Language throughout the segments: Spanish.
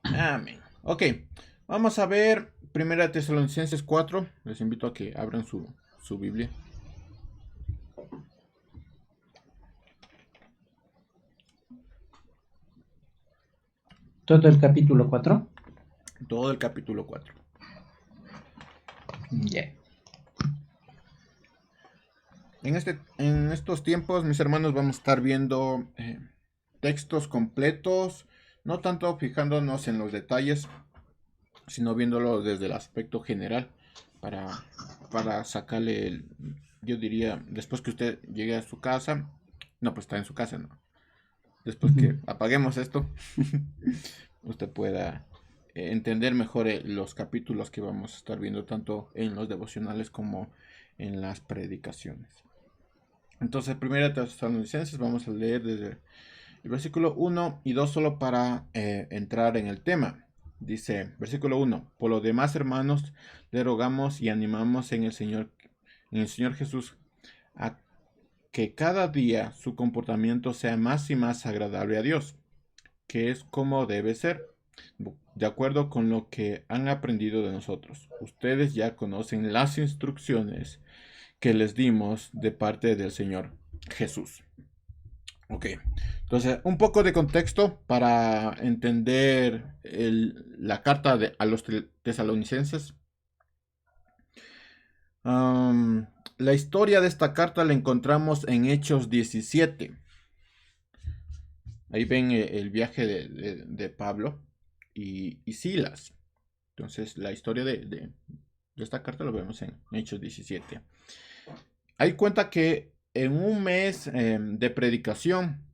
Amén. Ok, vamos a ver Primera Tesalonicenses 4. Les invito a que abran su Biblia. Todo el capítulo 4. Todo el capítulo 4. Ya. En estos tiempos, mis hermanos, vamos a estar viendo textos completos, no tanto fijándonos en los detalles, sino viéndolo desde el aspecto general para, para sacarle, yo diría, después que usted llegue a su casa, no, pues está en su casa, ¿no? Después Ujú. que apaguemos esto, usted pueda entender mejor los capítulos que vamos a estar viendo tanto en los devocionales como en las predicaciones. Entonces, primera Tesalonicenses, vamos a leer desde el versículo 1 y 2 solo para entrar en el tema. Dice, versículo 1, por lo demás, hermanos, le rogamos y animamos en el Señor Jesús, a que cada día su comportamiento sea más y más agradable a Dios, que es como debe ser, de acuerdo con lo que han aprendido de nosotros. Ustedes ya conocen las instrucciones que les dimos de parte del Señor Jesús. Ok, entonces un poco de contexto para entender la carta a los tesalonicenses. Um, la historia de esta carta la encontramos en Hechos 17. Ahí ven el viaje de Pablo y Silas. Entonces la historia de esta carta lo vemos en Hechos 17. Ahí cuenta que en un mes de predicación,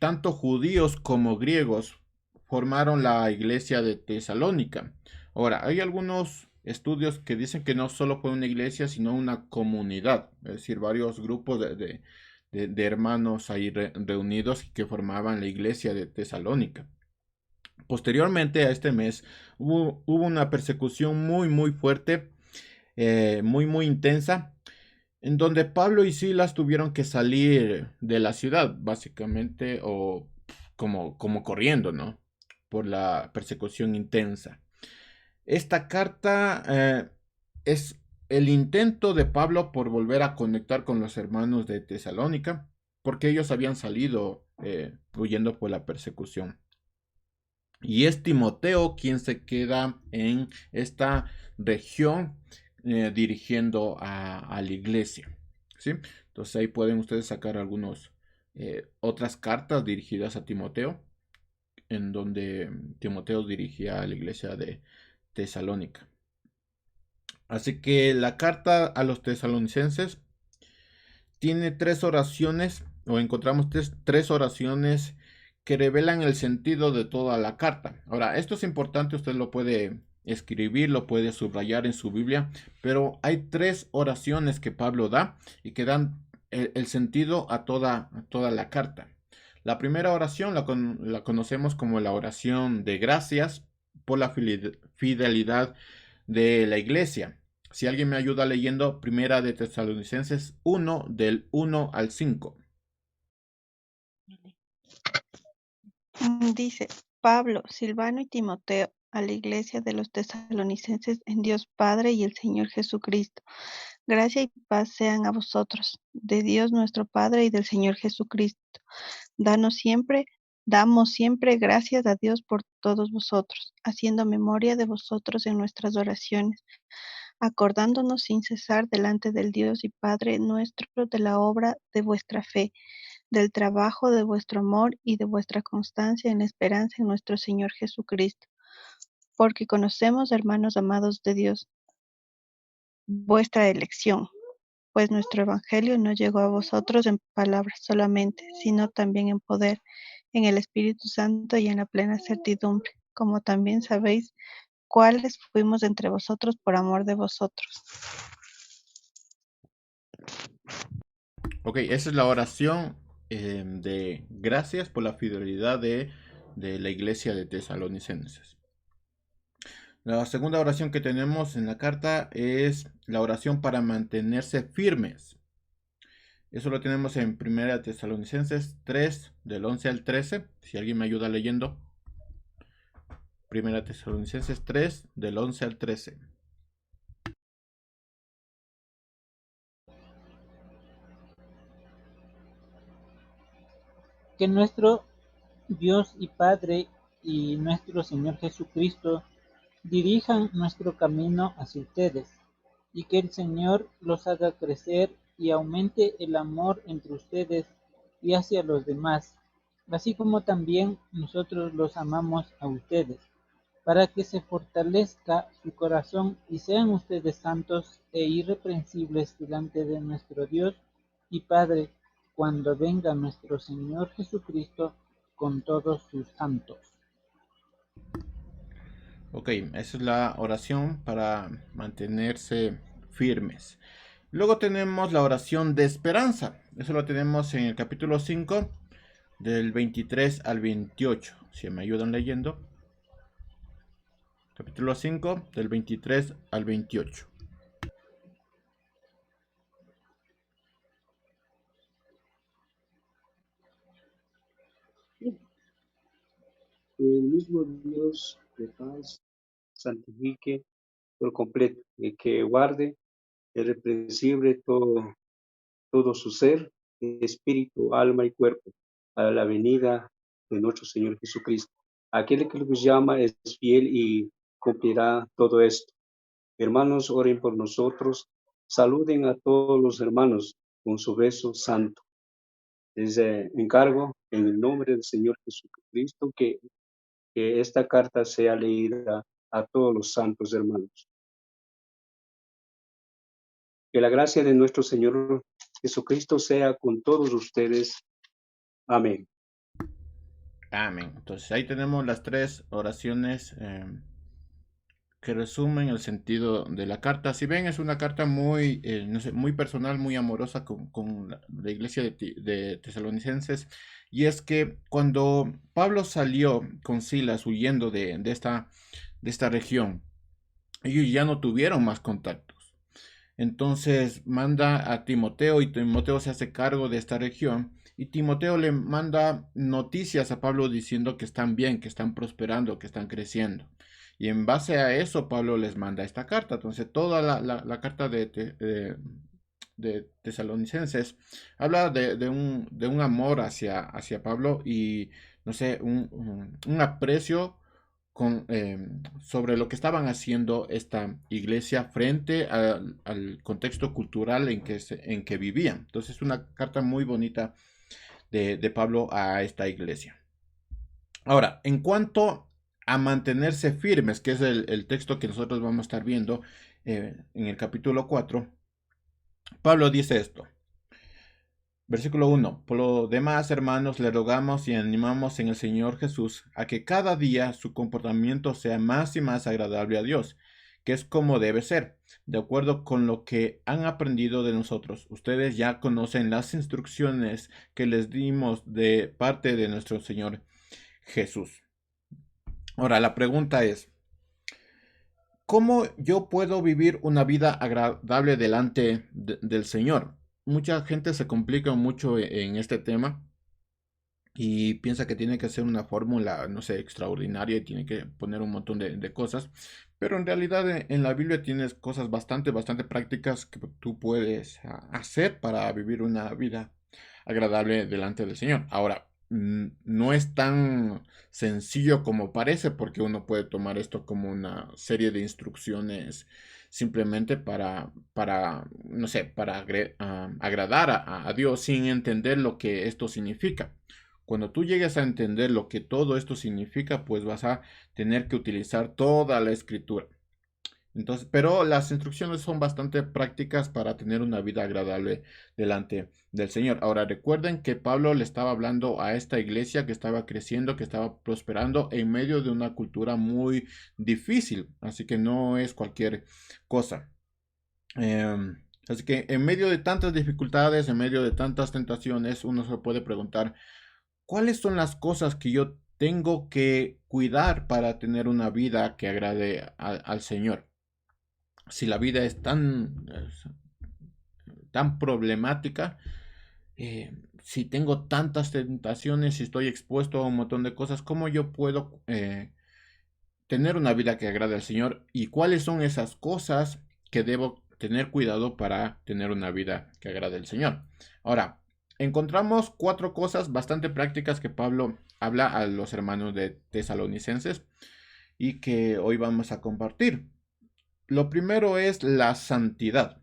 tanto judíos como griegos formaron la iglesia de Tesalónica. Ahora, hay algunos estudios que dicen que no solo fue una iglesia, sino una comunidad, es decir, varios grupos de hermanos ahí reunidos que formaban la iglesia de Tesalónica. Posteriormente a este mes hubo una persecución muy fuerte, muy intensa, en donde Pablo y Silas tuvieron que salir de la ciudad, básicamente, o como corriendo, ¿no? Por la persecución intensa. Esta carta es el intento de Pablo por volver a conectar con los hermanos de Tesalónica, porque ellos habían salido huyendo por la persecución. Y es Timoteo quien se queda en esta región dirigiendo a la iglesia. ¿Sí? Entonces ahí pueden ustedes sacar algunas otras cartas dirigidas a Timoteo, en donde Timoteo dirigía a la iglesia de Tesalónica. Así que la carta a los tesalonicenses tiene tres oraciones, o encontramos tres oraciones que revelan el sentido de toda la carta. Ahora, esto es importante, usted lo puede escribir, lo puede subrayar en su Biblia, pero hay tres oraciones que Pablo da y que dan el sentido a toda la carta. La primera oración la conocemos como la oración de gracias por la fidelidad de la iglesia. Si alguien me ayuda leyendo Primera de Tesalonicenses 1 del 1 al 5. Dice Pablo, Silvano y Timoteo a la iglesia de los tesalonicenses en Dios Padre y el Señor Jesucristo. Gracia y paz sean a vosotros, de Dios nuestro Padre y del Señor Jesucristo. Danos siempre, damos siempre gracias a Dios por todos vosotros, haciendo memoria de vosotros en nuestras oraciones, acordándonos sin cesar delante del Dios y Padre nuestro de la obra de vuestra fe, del trabajo de vuestro amor y de vuestra constancia en la esperanza en nuestro Señor Jesucristo. Porque conocemos, hermanos amados de Dios, vuestra elección, pues nuestro Evangelio no llegó a vosotros en palabras solamente, sino también en poder, en el Espíritu Santo y en la plena certidumbre, como también sabéis cuáles fuimos entre vosotros por amor de vosotros. Ok, esa es la oración de gracias por la fidelidad de la iglesia de Tesalonicenses. La segunda oración que tenemos en la carta es la oración para mantenerse firmes. Eso lo tenemos en Primera Tesalonicenses 3, del 11 al 13. Si alguien me ayuda leyendo. Primera Tesalonicenses 3, del 11 al 13. Que nuestro Dios y Padre y nuestro Señor Jesucristo dirijan nuestro camino hacia ustedes, y que el Señor los haga crecer y aumente el amor entre ustedes y hacia los demás, así como también nosotros los amamos a ustedes, para que se fortalezca su corazón y sean ustedes santos e irreprensibles delante de nuestro Dios y Padre, cuando venga nuestro Señor Jesucristo con todos sus santos. Ok, esa es la oración para mantenerse firmes. Luego tenemos la oración de esperanza. Eso lo tenemos en el capítulo 5, del 23 al 28. Si me ayudan leyendo. Capítulo 5, del 23 al 28. El mismo Dios de paz santifique por completo y que guarde irreprensible todo su ser, espíritu, alma y cuerpo, a la venida de nuestro Señor Jesucristo. Aquel que los llama es fiel y cumplirá todo esto. Hermanos, oren por nosotros. Saluden a todos los hermanos con su beso santo. Les encargo en el nombre del Señor Jesucristo que esta carta sea leída a todos los santos hermanos. Que la gracia de nuestro Señor Jesucristo sea con todos ustedes. Amén. Amén. Entonces ahí tenemos las tres oraciones que resumen el sentido de la carta. Si ven, es una carta muy, no sé, muy personal, muy amorosa con la iglesia de Tesalonicenses. Y es que cuando Pablo salió con Silas huyendo de esta región, ellos ya no tuvieron más contactos. Entonces manda a Timoteo y Timoteo se hace cargo de esta región. Y Timoteo le manda noticias a Pablo diciendo que están bien, que están prosperando, que están creciendo. Y en base a eso, Pablo les manda esta carta. Entonces, toda la carta de Tesalonicenses habla de un amor hacia Pablo y, no sé, un aprecio sobre lo que estaban haciendo esta iglesia frente al contexto cultural en que vivían. Entonces, es una carta muy bonita de Pablo a esta iglesia. Ahora, en cuanto a mantenerse firmes, que es el texto que nosotros vamos a estar viendo en el capítulo 4, Pablo dice esto. Versículo 1. Por lo demás, hermanos, le rogamos y animamos en el Señor Jesús a que cada día su comportamiento sea más y más agradable a Dios, que es como debe ser, de acuerdo con lo que han aprendido de nosotros. Ustedes ya conocen las instrucciones que les dimos de parte de nuestro Señor Jesús. Ahora, la pregunta es, ¿cómo yo puedo vivir una vida agradable delante del Señor? Mucha gente se complica mucho en este tema y piensa que tiene que hacer una fórmula, no sé, extraordinaria y tiene que poner un montón de cosas. Pero en realidad en la Biblia tienes cosas bastante prácticas que tú puedes hacer para vivir una vida agradable delante del Señor. Ahora, no es tan sencillo como parece porque uno puede tomar esto como una serie de instrucciones simplemente no sé, para agradar a Dios sin entender lo que esto significa. Cuando tú llegues a entender lo que todo esto significa, pues vas a tener que utilizar toda la escritura. Entonces, pero las instrucciones son bastante prácticas para tener una vida agradable delante del Señor. Ahora, recuerden que Pablo le estaba hablando a esta iglesia que estaba creciendo, que estaba prosperando en medio de una cultura muy difícil. Así que no es cualquier cosa. Así que en medio de tantas dificultades, en medio de tantas tentaciones, uno se puede preguntar, ¿cuáles son las cosas que yo tengo que cuidar para tener una vida que agrade al Señor? Si la vida es tan problemática, si tengo tantas tentaciones, si estoy expuesto a un montón de cosas, ¿cómo yo puedo tener una vida que agrade al Señor y cuáles son esas cosas que debo tener cuidado para tener una vida que agrade al Señor. Ahora, encontramos 4 cosas bastante prácticas que Pablo habla a los hermanos de Tesalonicenses y que hoy vamos a compartir. Lo primero es la santidad.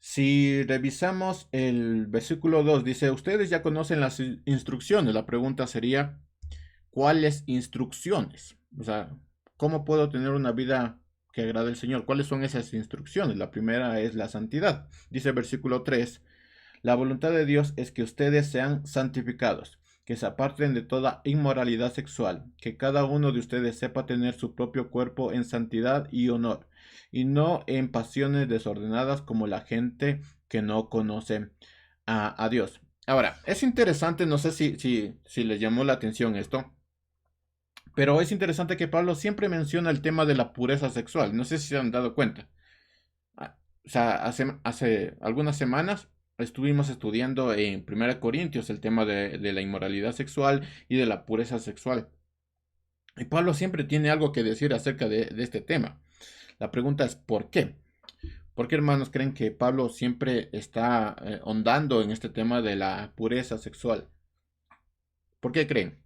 Si revisamos el versículo 2, dice, ustedes ya conocen las instrucciones. La pregunta sería, ¿cuáles instrucciones? O sea, ¿cómo puedo tener una vida que agrade al Señor? ¿Cuáles son esas instrucciones? La primera es la santidad. Dice el versículo 3, la voluntad de Dios es que ustedes sean santificados, que se aparten de toda inmoralidad sexual, que cada uno de ustedes sepa tener su propio cuerpo en santidad y honor, y no en pasiones desordenadas como la gente que no conoce a Dios. Ahora, es interesante, no sé si les llamó la atención esto, pero es interesante que Pablo siempre menciona el tema de la pureza sexual. No sé si se han dado cuenta. O sea, hace algunas semanas estuvimos estudiando en 1 Corintios el tema de la inmoralidad sexual y de la pureza sexual. Y Pablo siempre tiene algo que decir acerca de este tema. La pregunta es, ¿por qué? ¿Por qué, hermanos, creen que Pablo siempre está ahondando en este tema de la pureza sexual? ¿Por qué creen?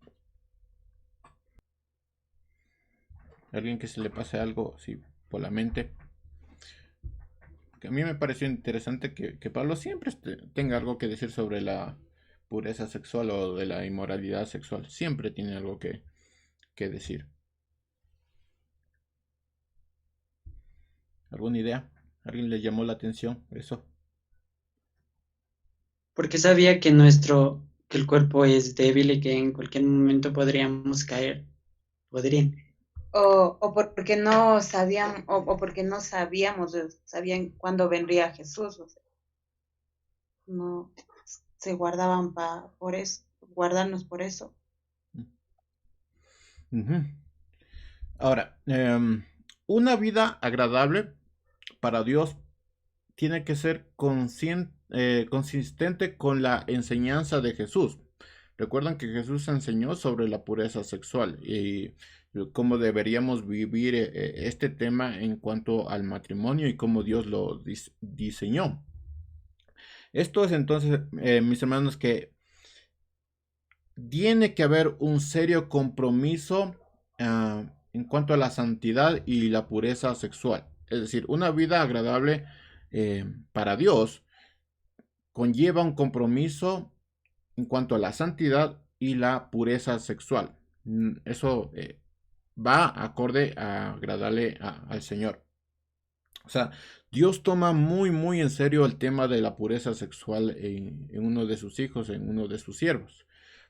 ¿Alguien que se le pase algo así por la mente? Que a mí me pareció interesante que Pablo siempre tenga algo que decir sobre la pureza sexual o de la inmoralidad sexual. Siempre tiene algo que decir. ¿Alguna idea? ¿Alguien le llamó la atención eso? Porque sabía que que el cuerpo es débil y que en cualquier momento podríamos caer. Podrían. O porque no sabían, o porque no sabíamos, sabían cuándo vendría Jesús, o sea, no se guardaban por eso, guardarnos por eso. Ujú. Ahora, una vida agradable para Dios tiene que ser consistente con la enseñanza de Jesús. Recuerdan que Jesús enseñó sobre la pureza sexual y cómo deberíamos vivir este tema en cuanto al matrimonio y cómo Dios lo diseñó. Esto es entonces, mis hermanos, que tiene que haber un serio compromiso en cuanto a la santidad y la pureza sexual. Es decir, una vida agradable para Dios conlleva un compromiso en cuanto a la santidad y la pureza sexual. Eso va acorde a agradarle al Señor. O sea, Dios toma muy, muy en serio el tema de la pureza sexual en uno de sus hijos, en uno de sus siervos.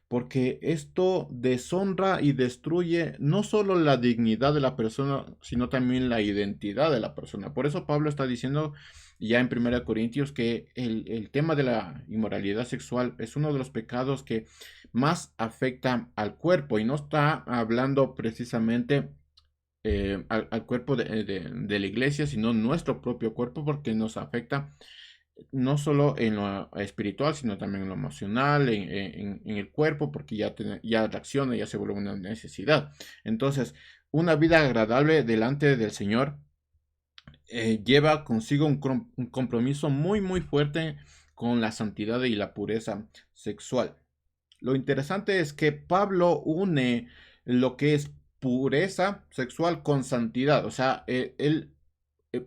Porque esto deshonra y destruye no solo la dignidad de la persona, sino también la identidad de la persona. Por eso Pablo está diciendo ya en 1 Corintios que el tema de la inmoralidad sexual es uno de los pecados que más afecta al cuerpo y no está hablando precisamente al cuerpo de la iglesia, sino nuestro propio cuerpo porque nos afecta no solo en lo espiritual, sino también en lo emocional, en el cuerpo, porque ya reacciona, ya se vuelve una necesidad. Entonces, una vida agradable delante del Señor lleva consigo un compromiso muy, muy fuerte con la santidad y la pureza sexual. Lo interesante es que Pablo une lo que es pureza sexual con santidad. O sea,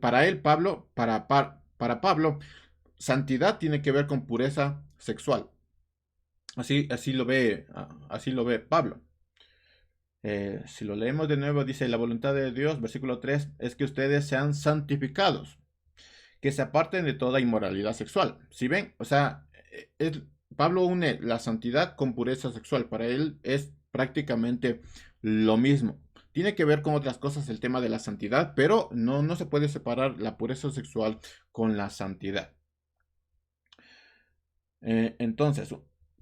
para él, Pablo, para Pablo, santidad tiene que ver con pureza sexual. Así lo ve Pablo. Si lo leemos de nuevo, dice la voluntad de Dios, versículo 3, es que ustedes sean santificados, que se aparten de toda inmoralidad sexual. ¿Sí ven? O sea, Pablo une la santidad con pureza sexual. Para él es prácticamente lo mismo. Tiene que ver con otras cosas el tema de la santidad, pero no se puede separar la pureza sexual con la santidad. Entonces,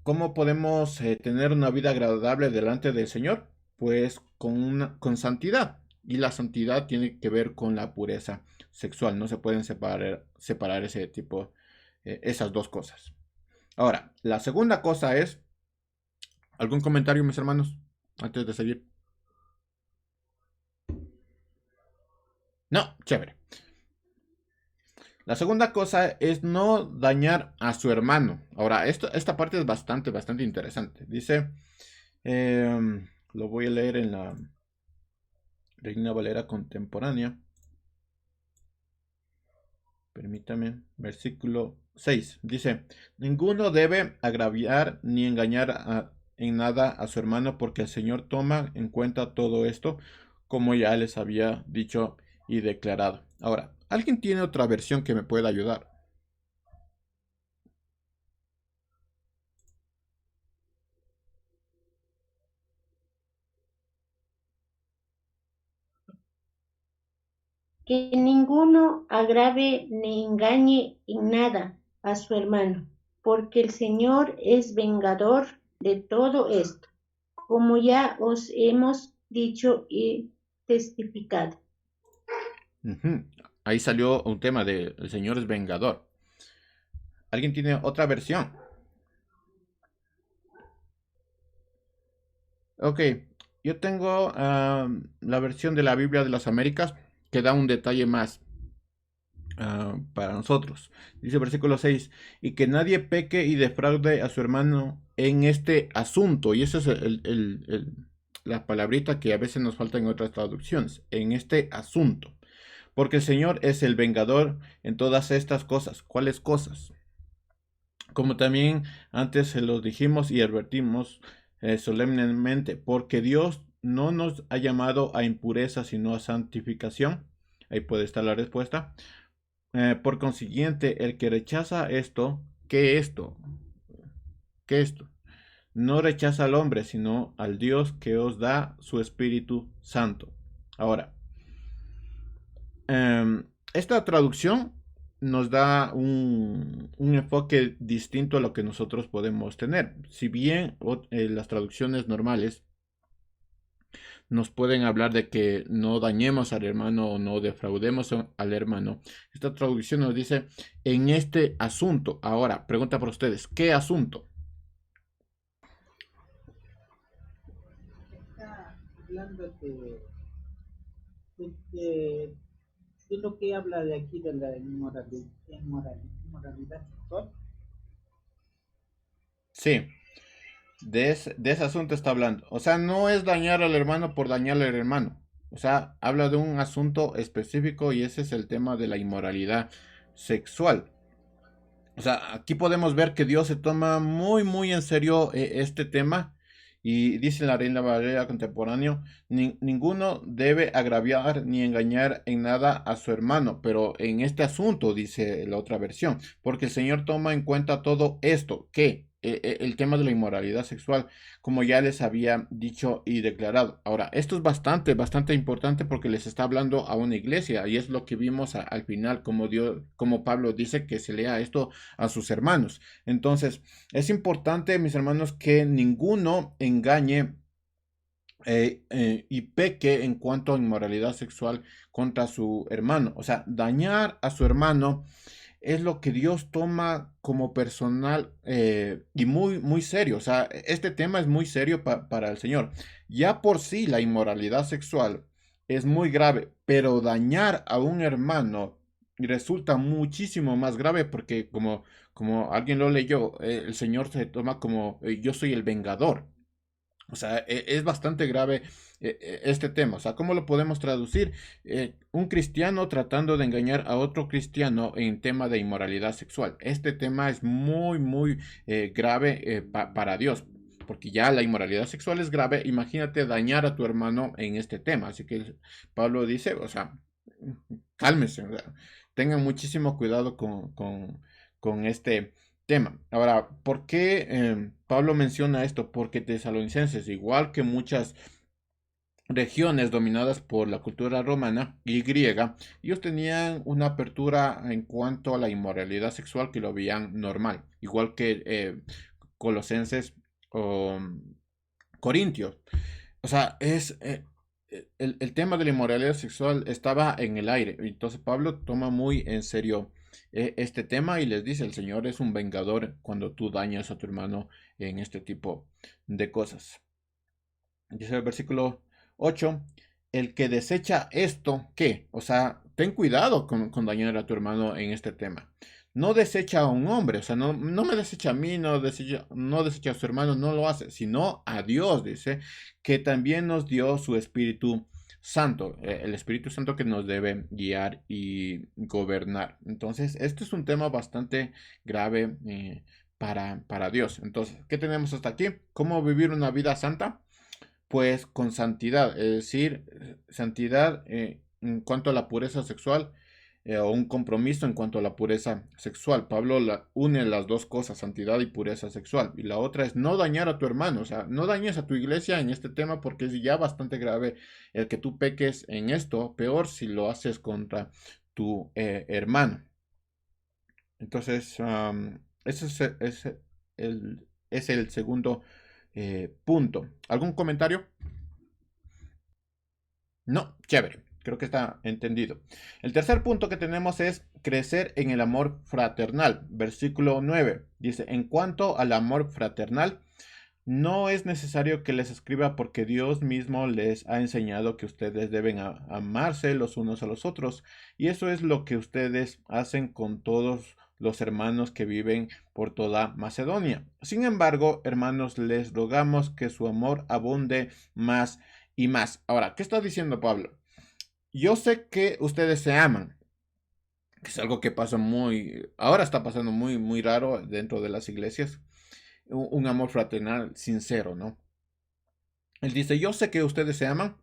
¿cómo podemos tener una vida agradable delante del Señor? Pues con santidad. Y la santidad tiene que ver con la pureza sexual. No se pueden separar ese tipo, esas dos cosas. Ahora, la segunda cosa es ¿Algún comentario, mis hermanos, antes de seguir? No, chévere. La segunda cosa es no dañar a su hermano. Ahora, esta parte es bastante interesante. Dice, lo voy a leer en la Reina Valera contemporánea. Permítame, versículo 6. Dice, ninguno debe agraviar ni engañar en nada a su hermano, porque el Señor toma en cuenta todo esto, como ya les había dicho y declarado. Ahora, ¿alguien tiene otra versión que me pueda ayudar? Que ninguno agrave ni engañe en nada a su hermano, porque el Señor es vengador de todo esto, como ya os hemos dicho y testificado. Ahí salió un tema de el Señor es vengador. ¿Alguien tiene otra versión? Ok, yo tengo la versión de la Biblia de las Américas que da un detalle más para nosotros. Dice versículo 6, y que nadie peque y defraude a su hermano en este asunto. Y esa es la palabrita que a veces nos falta en otras traducciones, en este asunto. Porque el Señor es el vengador en todas estas cosas. ¿Cuáles cosas? Como también antes se los dijimos y advertimos solemnemente, porque Dios no nos ha llamado a impureza, sino a santificación. Ahí puede estar la respuesta. Por consiguiente, el que rechaza esto, ¿qué esto? ¿Qué esto? No rechaza al hombre, sino al Dios que os da su Espíritu Santo. Ahora, esta traducción nos da un enfoque distinto a lo que nosotros podemos tener. Si bien las traducciones normales nos pueden hablar de que no dañemos al hermano o no defraudemos al hermano, esta traducción nos dice en este asunto. Ahora, pregunta para ustedes, ¿qué asunto? Está hablando de lo que habla de aquí de la inmoralidad sexual. Sí, de ese asunto está hablando. O sea, no es dañar al hermano por dañarle al hermano. O sea, habla de un asunto específico y ese es el tema de la inmoralidad sexual. O sea, aquí podemos ver que Dios se toma muy en serio este tema y dice la Reina Valera contemporáneo, ninguno debe agraviar ni engañar en nada a su hermano, pero en este asunto, dice la otra versión, porque el Señor toma en cuenta todo esto, que el tema de la inmoralidad sexual, como ya les había dicho y declarado. Ahora, esto es bastante importante porque les está hablando a una iglesia y es lo que vimos al final, como Pablo dice que se lea esto a sus hermanos. Entonces, es importante, mis hermanos, que ninguno engañe y peque en cuanto a inmoralidad sexual contra su hermano. O sea, dañar a su hermano es lo que Dios toma como personal y muy serio. O sea, este tema es muy serio para el Señor. Ya por sí la inmoralidad sexual es muy grave, pero dañar a un hermano resulta muchísimo más grave porque como alguien lo leyó, el Señor se toma como yo soy el vengador. O sea, es bastante grave este tema. O sea, ¿cómo lo podemos traducir? Un cristiano tratando de engañar a otro cristiano en tema de inmoralidad sexual. Este tema es muy grave para Dios. Porque ya la inmoralidad sexual es grave. Imagínate dañar a tu hermano en este tema. Así que Pablo dice, o sea, cálmese. O sea, tengan muchísimo cuidado con este tema. Ahora, ¿por qué Pablo menciona esto? Porque Tesalonicenses, igual que muchas regiones dominadas por la cultura romana y griega, ellos tenían una apertura en cuanto a la inmoralidad sexual que lo veían normal, igual que colosenses o corintios. O sea, el tema de la inmoralidad sexual estaba en el aire. Entonces Pablo toma muy en serio este tema y les dice, el Señor es un vengador cuando tú dañas a tu hermano en este tipo de cosas. Dice el versículo 8, el que desecha esto, ¿qué? O sea, ten cuidado con dañar a tu hermano en este tema. No desecha a un hombre, o sea, no me desecha a mí, no desecha a su hermano, no lo hace, sino a Dios, dice, que también nos dio su Espíritu Santo, el Espíritu Santo que nos debe guiar y gobernar. Entonces, este es un tema bastante grave para Dios. Entonces, ¿qué tenemos hasta aquí? ¿Cómo vivir una vida santa? Pues con santidad, es decir, santidad en cuanto a la pureza sexual o un compromiso en cuanto a la pureza sexual. Pablo une las dos cosas, santidad y pureza sexual. Y la otra es no dañar a tu hermano, o sea, no dañes a tu iglesia en este tema porque es ya bastante grave el que tú peques en esto, peor si lo haces contra tu hermano. Entonces, ese es el segundo punto. ¿Algún comentario? No, chévere. Creo que está entendido. El tercer punto que tenemos es crecer en el amor fraternal. Versículo 9. Dice, en cuanto al amor fraternal, no es necesario que les escriba porque Dios mismo les ha enseñado que ustedes deben amarse los unos a los otros. Y eso es lo que ustedes hacen con todos los hermanos que viven por toda Macedonia. Sin embargo, hermanos, les rogamos que su amor abunde más y más. Ahora, ¿qué está diciendo Pablo? Yo sé que ustedes se aman, que es algo que pasa ahora está pasando muy raro dentro de las iglesias, un amor fraternal sincero, ¿no? Él dice, yo sé que ustedes se aman,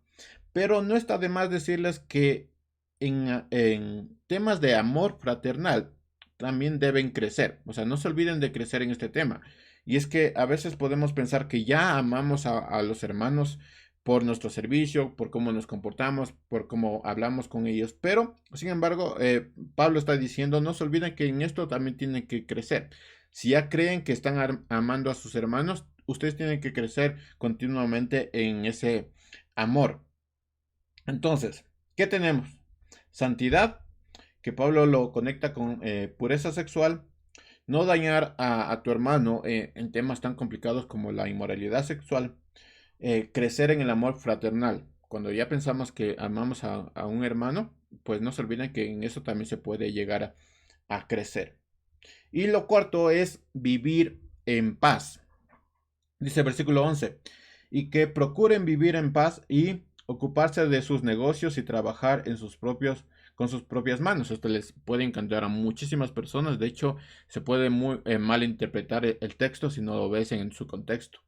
pero no está de más decirles que en temas de amor fraternal también deben crecer. O sea, no se olviden de crecer en este tema. Y es que a veces podemos pensar que ya amamos a los hermanos por nuestro servicio, por cómo nos comportamos, por cómo hablamos con ellos. Pero, sin embargo, Pablo está diciendo, no se olviden que en esto también tienen que crecer. Si ya creen que están amando a sus hermanos, ustedes tienen que crecer continuamente en ese amor. Entonces, ¿qué tenemos? Santidad, que Pablo lo conecta con pureza sexual, no dañar a tu hermano en temas tan complicados como la inmoralidad sexual, crecer en el amor fraternal. Cuando ya pensamos que amamos a un hermano, pues no se olviden que en eso también se puede llegar a crecer. Y lo cuarto es vivir en paz. Dice el versículo 11, y que procuren vivir en paz y ocuparse de sus negocios y trabajar con sus propias manos. Esto les puede encantar a muchísimas personas. De hecho, se puede mal interpretar el texto si no lo ves en su contexto.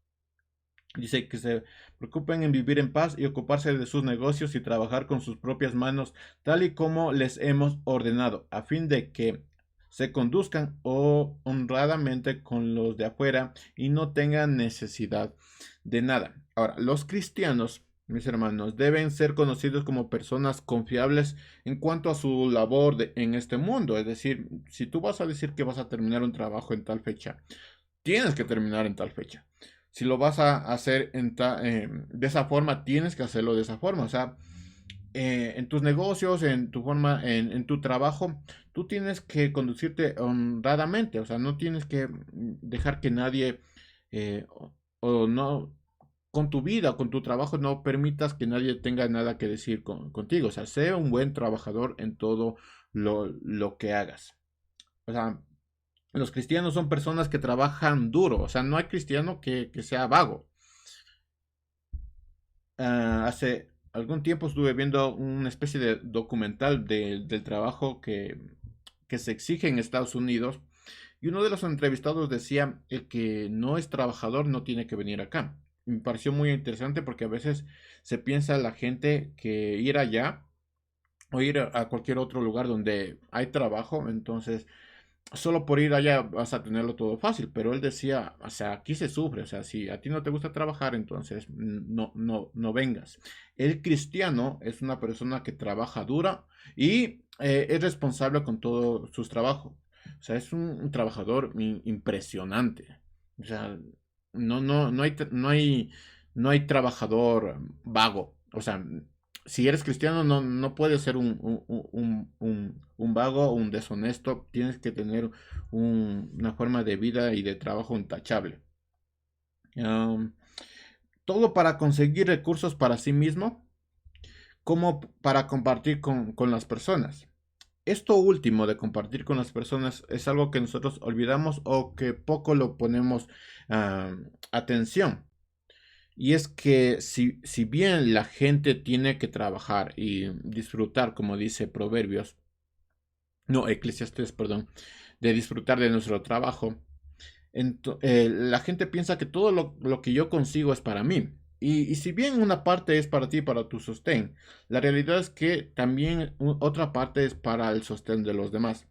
Dice que se preocupen en vivir en paz y ocuparse de sus negocios y trabajar con sus propias manos, tal y como les hemos ordenado, a fin de que se conduzcan honradamente con los de afuera y no tengan necesidad de nada. Ahora, los cristianos, mis hermanos, deben ser conocidos como personas confiables en cuanto a su labor en este mundo. Es decir, si tú vas a decir que vas a terminar un trabajo en tal fecha, tienes que terminar en tal fecha. Si lo vas a hacer de esa forma, tienes que hacerlo de esa forma. O sea, en tus negocios, en tu forma, en tu trabajo, tú tienes que conducirte honradamente. O sea, no tienes que dejar que nadie o no con tu vida, con tu trabajo, no permitas que nadie tenga nada que decir contigo. O sea, sé un buen trabajador en todo lo que hagas. O sea, los cristianos son personas que trabajan duro. O sea, no hay cristiano que sea vago. Hace algún tiempo estuve viendo una especie de documental del trabajo que se exige en Estados Unidos. Y uno de los entrevistados decía, el que no es trabajador no tiene que venir acá. Me pareció muy interesante porque a veces se piensa la gente que ir allá o ir a cualquier otro lugar donde hay trabajo, entonces solo por ir allá vas a tenerlo todo fácil, pero él decía, o sea, aquí se sufre, o sea, si a ti no te gusta trabajar, entonces no vengas. El cristiano es una persona que trabaja dura y es responsable con todos sus trabajos. O sea, es un trabajador impresionante. O sea, no hay trabajador vago. O sea, si eres cristiano, no puedes ser un vago o un deshonesto. Tienes que tener una forma de vida y de trabajo intachable. Am, Todo para conseguir recursos para sí mismo, como para compartir con las personas. Esto último de compartir con las personas es algo que nosotros olvidamos o que poco lo ponemos atención. Y es que si bien la gente tiene que trabajar y disfrutar, como dice Proverbios, no, Eclesiastés, perdón, de disfrutar de nuestro trabajo, la gente piensa que todo lo que yo consigo es para mí. Y si bien una parte es para ti, para tu sostén, la realidad es que también otra parte es para el sostén de los demás.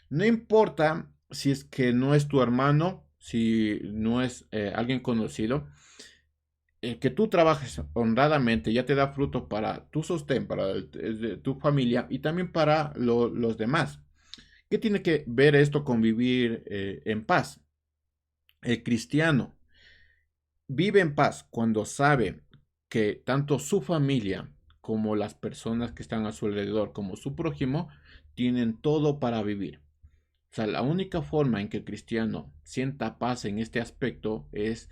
No importa si es que no es tu hermano, si no es alguien conocido, que tú trabajes honradamente ya te da fruto para tu sostén, para tu familia y también para los demás. ¿Qué tiene que ver esto con vivir en paz? El cristiano vive en paz cuando sabe que tanto su familia como las personas que están a su alrededor, como su prójimo, tienen todo para vivir. O sea, la única forma en que el cristiano sienta paz en este aspecto es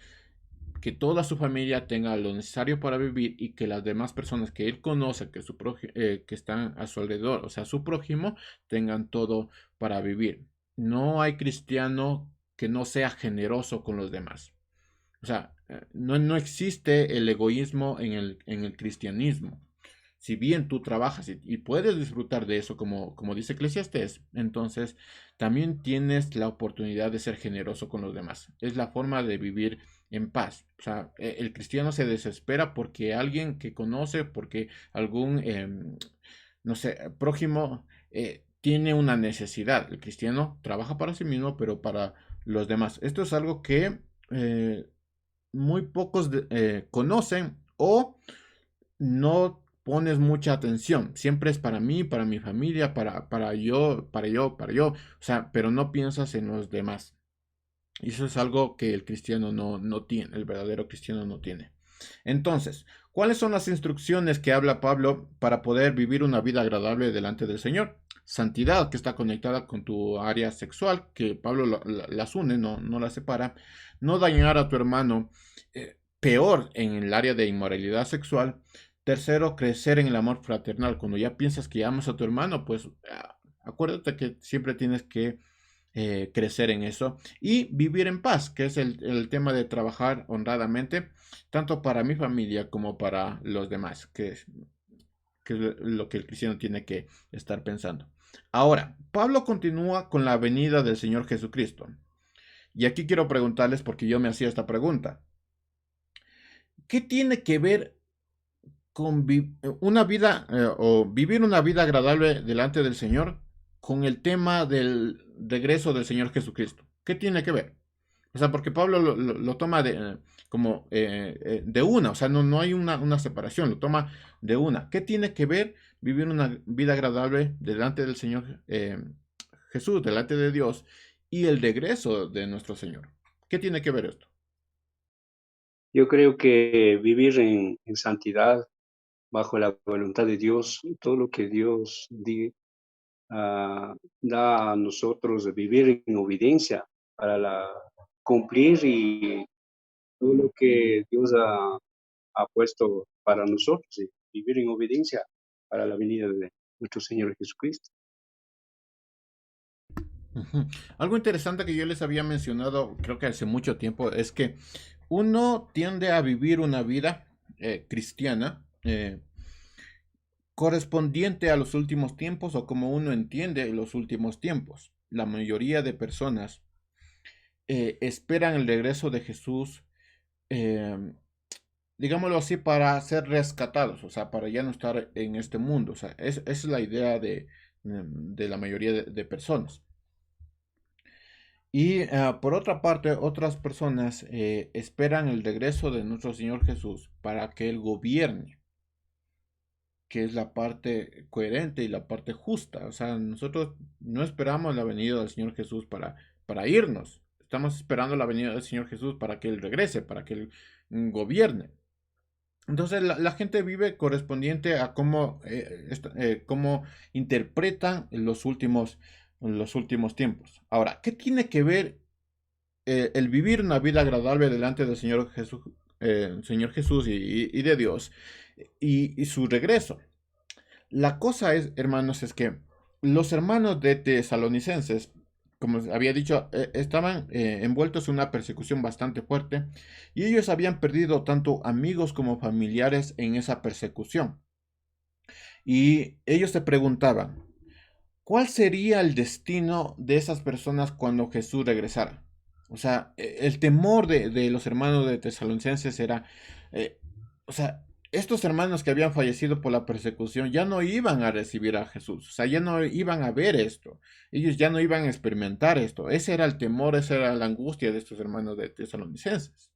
que toda su familia tenga lo necesario para vivir y que las demás personas que él conoce, que están a su alrededor, o sea, su prójimo, tengan todo para vivir. No hay cristiano que no sea generoso con los demás. O sea, no existe el egoísmo en el cristianismo. Si bien tú trabajas y puedes disfrutar de eso, como dice Eclesiastés, entonces también tienes la oportunidad de ser generoso con los demás. Es la forma de vivir en paz. O sea, el cristiano se desespera porque alguien que conoce, porque algún, no sé, prójimo tiene una necesidad. El cristiano trabaja para sí mismo, pero para los demás. Esto es algo que muy pocos conocen o no pones mucha atención. Siempre es para mí, para mi familia, para yo, para yo, para yo. O sea, pero no piensas en los demás. Y eso es algo que el cristiano no tiene, el verdadero cristiano no tiene. Entonces, ¿cuáles son las instrucciones que habla Pablo para poder vivir una vida agradable delante del Señor? Santidad, que está conectada con tu área sexual, que Pablo las une, no las separa. No dañar a tu hermano, peor en el área de inmoralidad sexual. Tercero, crecer en el amor fraternal. Cuando ya piensas que amas a tu hermano, pues acuérdate que siempre tienes que crecer en eso y vivir en paz, que es el tema de trabajar honradamente, tanto para mi familia como para los demás, que es lo que el cristiano tiene que estar pensando. Ahora, Pablo continúa con la venida del Señor Jesucristo. Y aquí quiero preguntarles, porque yo me hacía esta pregunta, ¿qué tiene que ver con una vida o vivir una vida agradable delante del Señor con el tema del regreso del Señor Jesucristo? ¿Qué tiene que ver? O sea, porque Pablo lo toma como de una, o sea, no hay una separación, lo toma de una. ¿Qué tiene que ver vivir una vida agradable delante del Señor Jesús, delante de Dios, y el regreso de nuestro Señor? ¿Qué tiene que ver esto? Yo creo que vivir en santidad, bajo la voluntad de Dios, todo lo que Dios da a nosotros de vivir en obediencia para cumplir y todo lo que Dios ha puesto para nosotros, y vivir en obediencia para la venida de nuestro Señor Jesucristo. Ujú. Algo interesante que yo les había mencionado, creo que hace mucho tiempo, es que uno tiende a vivir una vida cristiana correspondiente a los últimos tiempos o como uno entiende los últimos tiempos. La mayoría de personas esperan el regreso de Jesús, eh, digámoslo así, para ser rescatados, o sea, para ya no estar en este mundo. O sea, esa es la idea de la mayoría de personas. Y por otra parte, otras personas esperan el regreso de nuestro Señor Jesús para que Él gobierne, que es la parte coherente y la parte justa. O sea, nosotros no esperamos la venida del Señor Jesús para irnos. Estamos esperando la venida del Señor Jesús para que Él regrese, para que Él gobierne. Entonces la gente vive correspondiente a cómo interpretan los últimos tiempos. Ahora, ¿qué tiene que ver el vivir una vida agradable delante del Señor Jesús y de Dios y su regreso? La cosa es, hermanos, es que los hermanos de Tesalonicenses, como había dicho, estaban envueltos en una persecución bastante fuerte y ellos habían perdido tanto amigos como familiares en esa persecución. Y ellos se preguntaban, ¿cuál sería el destino de esas personas cuando Jesús regresara? O sea, el temor de los hermanos de Tesalonicenses era, eh, o sea, estos hermanos que habían fallecido por la persecución ya no iban a recibir a Jesús, o sea, ya no iban a ver esto, ellos ya no iban a experimentar esto. Ese era el temor, esa era la angustia de estos hermanos de Tesalonicenses.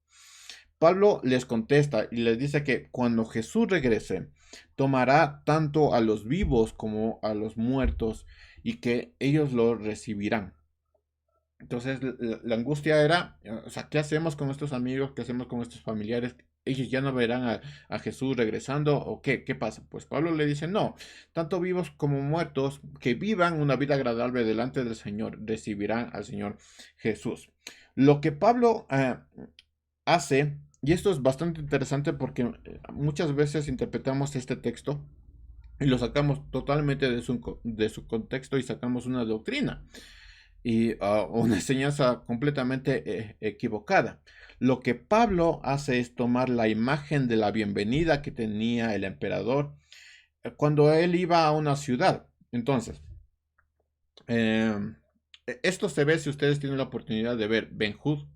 Pablo les contesta y les dice que cuando Jesús regrese, tomará tanto a los vivos como a los muertos y que ellos lo recibirán. Entonces la angustia era, o sea, ¿qué hacemos con estos amigos? ¿Qué hacemos con estos familiares? ¿Ellos ya no verán a Jesús regresando? ¿O qué? ¿Qué pasa? Pues Pablo le dice, no, tanto vivos como muertos que vivan una vida agradable delante del Señor recibirán al Señor Jesús. Lo que Pablo hace, y esto es bastante interesante porque muchas veces interpretamos este texto y lo sacamos totalmente de su contexto y sacamos una doctrina y una enseñanza completamente equivocada. Lo que Pablo hace es tomar la imagen de la bienvenida que tenía el emperador cuando él iba a una ciudad. Entonces, esto se ve si ustedes tienen la oportunidad de ver Ben-Hur.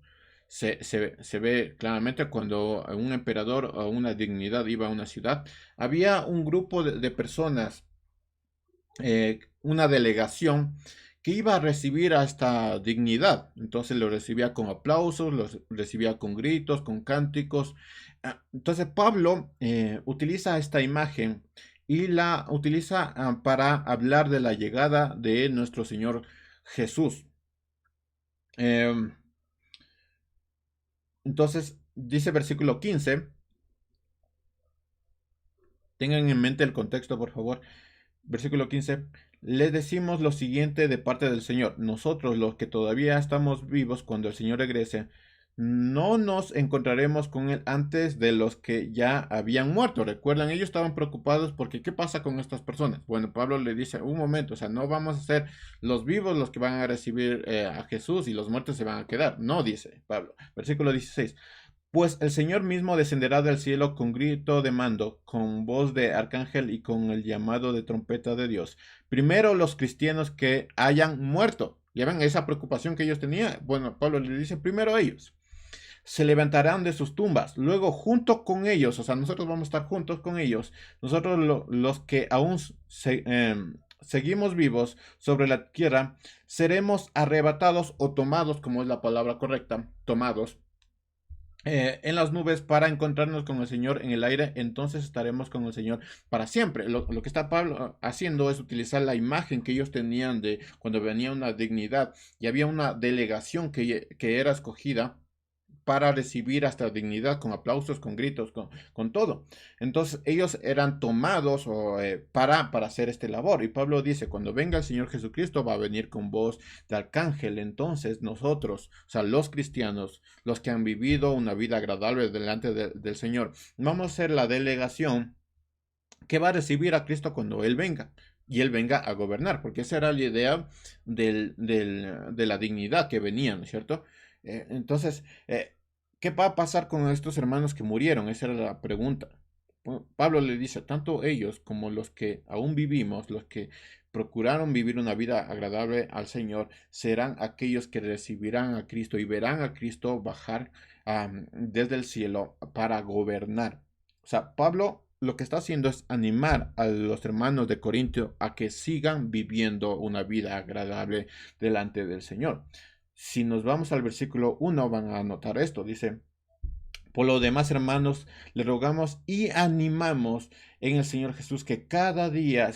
Se ve claramente cuando un emperador o una dignidad iba a una ciudad. Había un grupo de personas, una delegación que iba a recibir a esta dignidad. Entonces lo recibía con aplausos, lo recibía con gritos, con cánticos. Entonces Pablo utiliza esta imagen y la utiliza para hablar de la llegada de nuestro Señor Jesús. Entonces dice versículo 15. Tengan en mente el contexto, por favor. Versículo 15. Les decimos lo siguiente de parte del Señor. Nosotros, los que todavía estamos vivos cuando el Señor regrese, no nos encontraremos con Él antes de los que ya habían muerto. Recuerdan, ellos estaban preocupados porque ¿qué pasa con estas personas? Bueno, Pablo le dice, un momento, o sea, no vamos a ser los vivos los que van a recibir a Jesús y los muertos se van a quedar. No, dice Pablo. Versículo 16. Pues el Señor mismo descenderá del cielo con grito de mando, con voz de arcángel y con el llamado de trompeta de Dios. Primero los cristianos que hayan muerto. ¿Ya ven esa preocupación que ellos tenían? Bueno, Pablo le dice primero ellos. Se levantarán de sus tumbas. Luego junto con ellos, o sea, nosotros vamos a estar juntos con ellos. Nosotros los que aún seguimos vivos sobre la tierra, seremos arrebatados o tomados, como es la palabra correcta, tomados en las nubes para encontrarnos con el Señor en el aire, entonces estaremos con el Señor para siempre. Lo que está Pablo haciendo es utilizar la imagen que ellos tenían de cuando venía una dignidad y había una delegación que era escogida para recibir hasta dignidad, con aplausos, con gritos, con todo. Entonces ellos eran tomados para hacer este labor. Y Pablo dice, cuando venga el Señor Jesucristo va a venir con voz de arcángel. Entonces nosotros, o sea, los cristianos, los que han vivido una vida agradable delante del Señor, vamos a ser la delegación que va a recibir a Cristo cuando Él venga. Y Él venga a gobernar, porque esa era la idea de la dignidad que venía, ¿no es cierto? Entonces, ¿qué va a pasar con estos hermanos que murieron? Esa era la pregunta. Pablo le dice, tanto ellos como los que aún vivimos, los que procuraron vivir una vida agradable al Señor, serán aquellos que recibirán a Cristo y verán a Cristo bajar desde el cielo para gobernar. O sea, Pablo lo que está haciendo es animar a los hermanos de Corintio a que sigan viviendo una vida agradable delante del Señor. Si nos vamos al versículo 1 van a notar esto, dice, por lo demás, hermanos, le rogamos y animamos en el Señor Jesús que cada día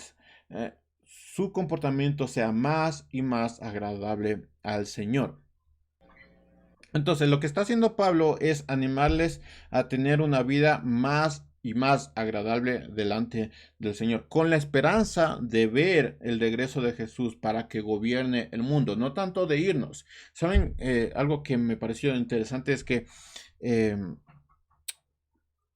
su comportamiento sea más y más agradable al Señor. Entonces, lo que está haciendo Pablo es animarles a tener una vida más y más agradable delante del Señor, con la esperanza de ver el regreso de Jesús para que gobierne el mundo, no tanto de irnos. ¿Saben? Algo que me pareció interesante es que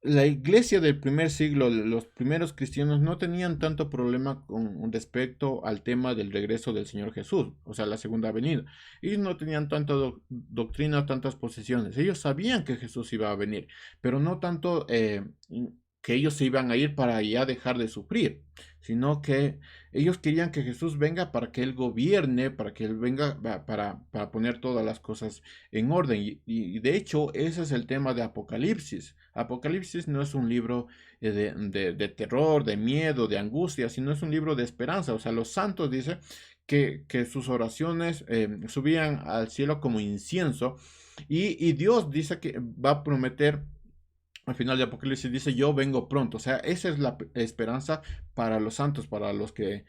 la iglesia del primer siglo, los primeros cristianos no tenían tanto problema con respecto al tema del regreso del Señor Jesús, o sea, la segunda venida. Ellos no tenían tanta doctrina, tantas posesiones. Ellos sabían que Jesús iba a venir, pero no tanto que ellos se iban a ir para ya dejar de sufrir, sino que ellos querían que Jesús venga para que Él gobierne, para que Él venga para poner todas las cosas en orden. Y de hecho, ese es el tema de Apocalipsis. Apocalipsis no es un libro de terror, de miedo, de angustia, sino es un libro de esperanza. O sea, los santos dicen que sus oraciones subían al cielo como incienso y Dios dice que va a prometer. Al final de Apocalipsis dice, yo vengo pronto. O sea, esa es la esperanza para los santos, para los que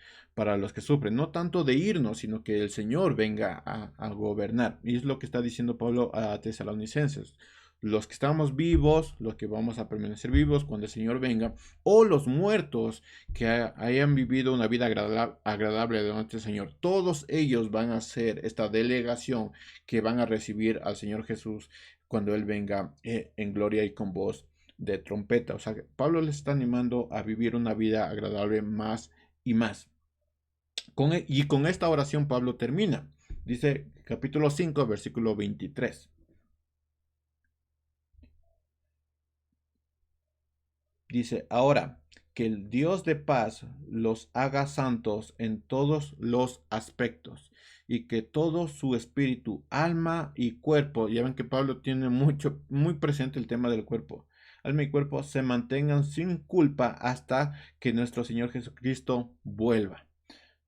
sufren. No tanto de irnos, sino que el Señor venga a gobernar. Y es lo que está diciendo Pablo a Tesalonicenses. Los que estamos vivos, los que vamos a permanecer vivos cuando el Señor venga, o los muertos que hayan vivido una vida agradable delante del Señor, todos ellos van a ser esta delegación que van a recibir al Señor Jesús cuando Él venga en gloria y con voz de trompeta. O sea, Pablo les está animando a vivir una vida agradable más y más. Y con esta oración Pablo termina. Dice capítulo 5, versículo 23. Dice, ahora que el Dios de paz los haga santos en todos los aspectos y que todo su espíritu, alma y cuerpo, ya ven que Pablo tiene muy presente el tema del cuerpo, alma y cuerpo se mantengan sin culpa hasta que nuestro Señor Jesucristo vuelva.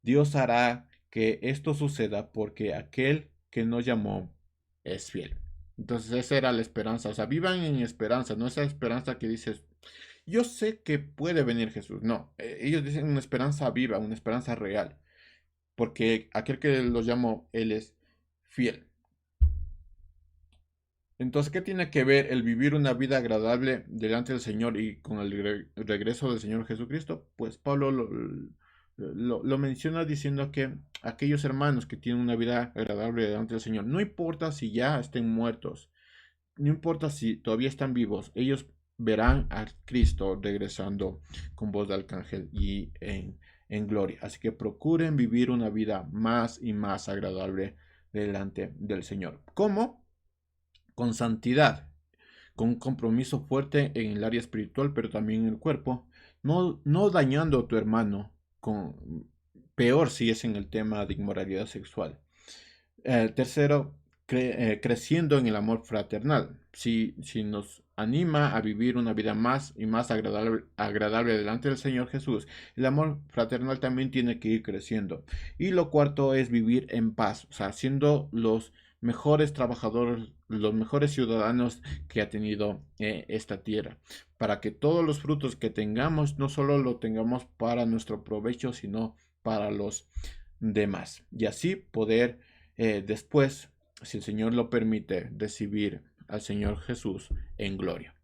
Dios hará que esto suceda porque aquel que nos llamó es fiel. Entonces esa era la esperanza, o sea, vivan en esperanza, no esa esperanza que dices, yo sé que puede venir Jesús. No, ellos dicen una esperanza viva, una esperanza real. Porque aquel que los llamó, Él es fiel. Entonces, ¿qué tiene que ver el vivir una vida agradable delante del Señor y con el regreso del Señor Jesucristo? Pues Pablo lo menciona diciendo que aquellos hermanos que tienen una vida agradable delante del Señor, no importa si ya estén muertos, no importa si todavía están vivos, ellos verán a Cristo regresando con voz de arcángel y en gloria. Así que procuren vivir una vida más y más agradable delante del Señor. ¿Cómo? Con santidad, con un compromiso fuerte en el área espiritual, pero también en el cuerpo, no dañando a tu hermano, peor si es en el tema de inmoralidad sexual. Tercero, creciendo en el amor fraternal. Si nos anima a vivir una vida más y más agradable delante del Señor Jesús, el amor fraternal también tiene que ir creciendo. Y lo cuarto es vivir en paz, o sea, siendo los mejores trabajadores, los mejores ciudadanos que ha tenido esta tierra, para que todos los frutos que tengamos no solo lo tengamos para nuestro provecho, sino para los demás. Y así poder después, si el Señor lo permite, recibir al Señor Jesús en gloria.